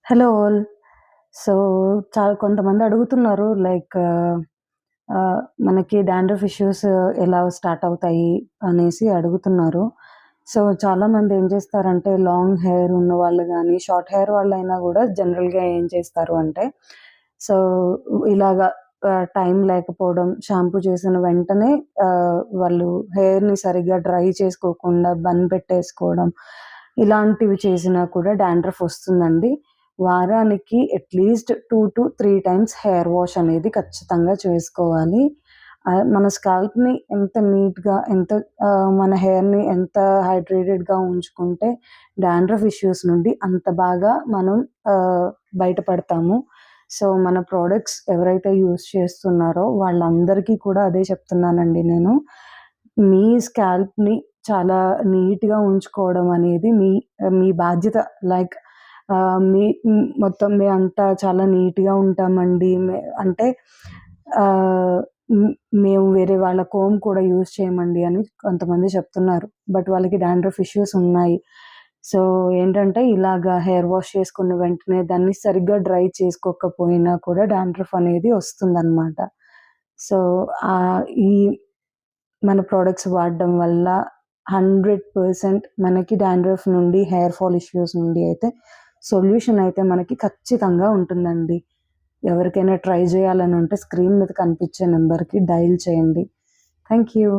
Hello all. So, కొంతమంది అడుగుతున్నారు like మనకి డాండ్రఫ్ ఇష్యూస్ ఎలా స్టార్ట్ అవుతాయి అనేసి అడుగుతున్నారు. సో, చాలామంది ఏం చేస్తారంటే లాంగ్ హెయిర్ ఉన్నవాళ్ళు గానీ, షార్ట్ హెయిర్ వాళ్ళైనా గూడా జనరల్‌గా ఏం చేస్తారు అంటే, సో, ఇలాగా టైం లేకపోవడం, షాంపూ చేసిన వెంటనే వాళ్ళు హెయిర్‌ని సరిగ్గా డ్రై చేసుకోకుండా బన్ పెట్టేసుకోవడం, ఇలాంటివి చేసినా కూడా డాండ్రఫ్ వస్తుందండి. వారానికి అట్‌లీస్ట్ 2-3 టైమ్స్ హెయిర్ వాష్ అనేది ఖచ్చితంగా చేసుకోవాలి. మన స్కాల్ప్‌ని ఎంత నీట్‌గా మన హెయిర్‌ని ఎంత హైడ్రేటెడ్‌గా ఉంచుకుంటే డాండ్రఫ్ ఇష్యూస్ నుండి అంత బాగా మనం బయటపడతాము. సో, మన ప్రొడక్ట్స్ ఎవరైతే యూజ్ చేస్తున్నారో వాళ్ళందరికీ కూడా అదే చెప్తున్నానండి నేను. మీ స్కాల్ప్‌ని చాలా నీట్‌గా ఉంచుకోవడం అనేది మీ బాధ్యత. లైక్ మొత్తం మేమంతా చాలా నీట్‌గా ఉంటామండి. అంటే ఆహ్, హ్మ్, మేము వేరే వాళ్ళ కోంబ్ కూడా యూజ్ చేయమండి అని కొంతమంది చెప్తున్నారు. బట్ వాళ్ళకి డాండ్రఫ్ ఇష్యూస్ ఉన్నాయి. సో, ఏంటంటే ఇలాగా హెయిర్ వాష్ చేసుకున్న వెంటనే దాన్ని సరిగ్గా డ్రై చేసుకోకపోయినా కూడా డాండ్రఫ్ అనేది వస్తుందనమాట. సో, ఈ మన ప్రొడక్ట్స్ వాడడం వల్ల 100% మనకి డాండ్రఫ్ నుండి, హెయిర్ ఫాల్ ఇష్యూస్ నుండి అయితే సొల్యూషన్ అయితే మనకి ఖచ్చితంగా ఉంటుందండి. ఎవరికైనా ట్రై చేయాలని ఉంటే స్క్రీన్ మీద కనిపించే నంబర్‌కి డయల్ చేయండి. Thank you.